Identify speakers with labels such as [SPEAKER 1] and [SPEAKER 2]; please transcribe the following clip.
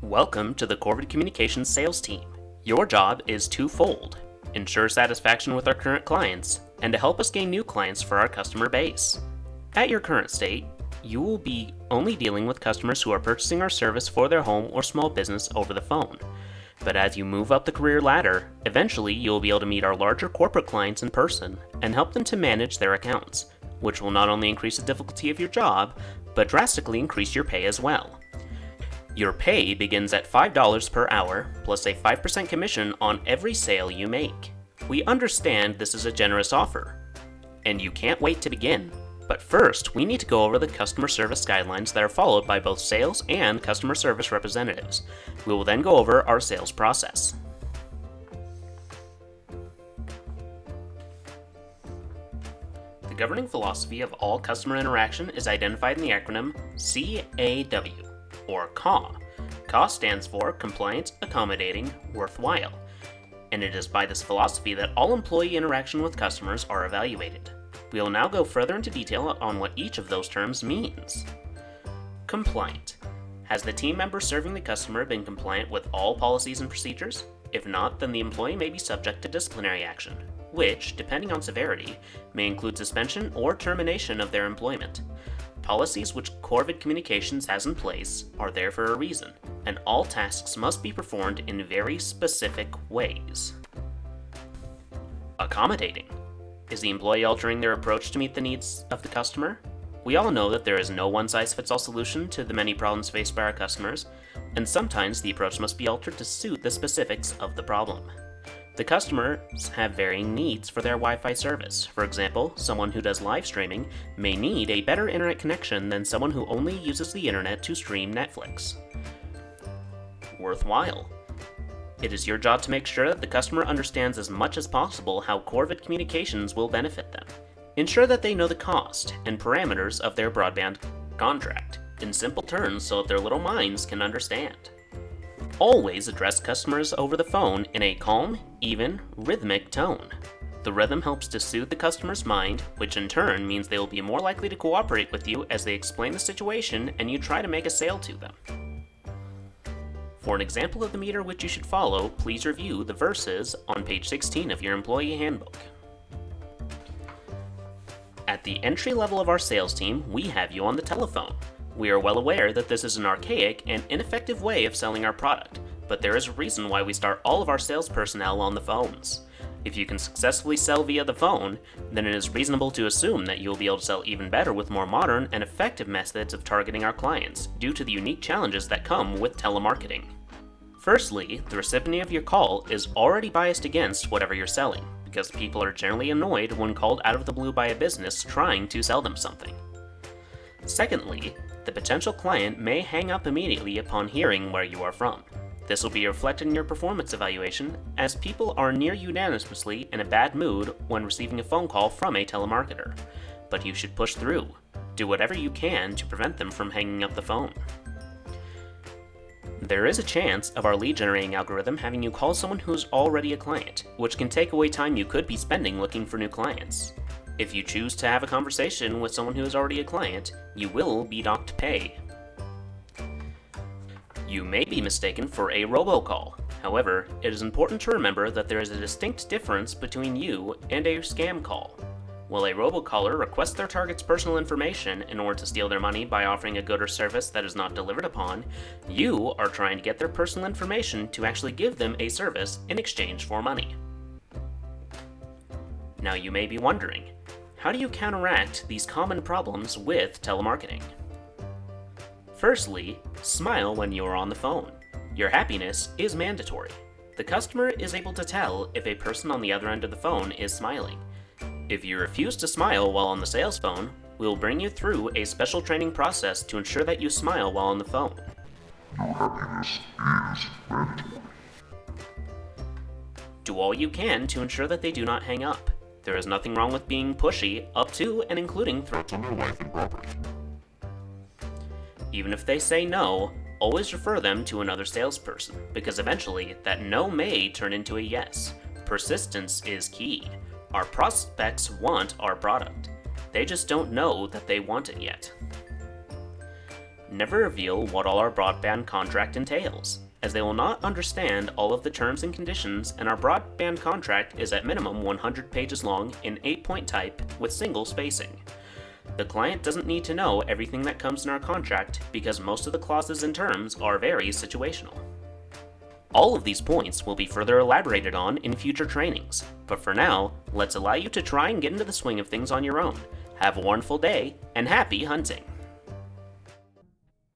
[SPEAKER 1] Welcome to the Corvid Communications sales team. Your job is twofold: ensure satisfaction with our current clients, and to help us gain new clients for our customer base. At your current state, you will be only dealing with customers who are purchasing our service for their home or small business over the phone. But as you move up the career ladder, eventually you will be able to meet our larger corporate clients in person and help them to manage their accounts, which will not only increase the difficulty of your job, but drastically increase your pay as well. Your pay begins at $5 per hour, plus a 5% commission on every sale you make. We understand this is a generous offer, and you can't wait to begin. But first, we need to go over the customer service guidelines that are followed by both sales and customer service representatives. We will then go over our sales process. The governing philosophy of all customer interaction is identified in the acronym CAW, or CAW. CAW stands for Compliant, Accommodating, Worthwhile, and it is by this philosophy that all employee interaction with customers are evaluated. We will now go further into detail on what each of those terms means. Compliant. Has the team member serving the customer been compliant with all policies and procedures? If not, then the employee may be subject to disciplinary action, which, depending on severity, may include suspension or termination of their employment. Policies which Corvid Communications has in place are there for a reason, and all tasks must be performed in very specific ways. Accommodating. Is the employee altering their approach to meet the needs of the customer? We all know that there is no one-size-fits-all solution to the many problems faced by our customers, and sometimes the approach must be altered to suit the specifics of the problem. The customers have varying needs for their Wi-Fi service. For example, someone who does live streaming may need a better internet connection than someone who only uses the internet to stream Netflix. Worthwhile. It is your job to make sure that the customer understands as much as possible how Corvid Communications will benefit them. Ensure that they know the cost and parameters of their broadband contract in simple terms so that their little minds can understand. Always address customers over the phone in a calm, even, rhythmic tone. The rhythm helps to soothe the customer's mind, which in turn means they will be more likely to cooperate with you as they explain the situation and you try to make a sale to them. For an example of the meter which you should follow, please review the verses on page 16 of your employee handbook. At the entry level of our sales team, we have you on the telephone. We are well aware that this is an archaic and ineffective way of selling our product, but there is a reason why we start all of our sales personnel on the phones. If you can successfully sell via the phone, then it is reasonable to assume that you will be able to sell even better with more modern and effective methods of targeting our clients, due to the unique challenges that come with telemarketing. Firstly, the recipient of your call is already biased against whatever you're selling, because people are generally annoyed when called out of the blue by a business trying to sell them something. Secondly, the potential client may hang up immediately upon hearing where you are from. This will be reflected in your performance evaluation, as people are near unanimously in a bad mood when receiving a phone call from a telemarketer. But you should push through. Do whatever you can to prevent them from hanging up the phone. There is a chance of our lead generating algorithm having you call someone who's already a client, which can take away time you could be spending looking for new clients. If you choose to have a conversation with someone who is already a client, you will be docked pay. You may be mistaken for a robocall. However, it is important to remember that there is a distinct difference between you and a scam call. While a robocaller requests their target's personal information in order to steal their money by offering a good or service that is not delivered upon, you are trying to get their personal information to actually give them a service in exchange for money. Now you may be wondering, how do you counteract these common problems with telemarketing? Firstly, smile when you are on the phone. Your happiness is mandatory. The customer is able to tell if a person on the other end of the phone is smiling. If you refuse to smile while on the sales phone, we will bring you through a special training process to ensure that you smile while on the phone.
[SPEAKER 2] Your happiness is mandatory.
[SPEAKER 1] Do all you can to ensure that they do not hang up. There is nothing wrong with being pushy, up to and including threats on their life and property. Even if they say no, always refer them to another salesperson, because eventually that no may turn into a yes. Persistence is key. Our prospects want our product. They just don't know that they want it yet. Never reveal what all our broadband contract entails, as they will not understand all of the terms and conditions, and our broadband contract is at minimum 100 pages long in 8-point type with single spacing. The client doesn't need to know everything that comes in our contract because most of the clauses and terms are very situational. All of these points will be further elaborated on in future trainings, but for now, let's allow you to try and get into the swing of things on your own. Have a wonderful day, and happy hunting!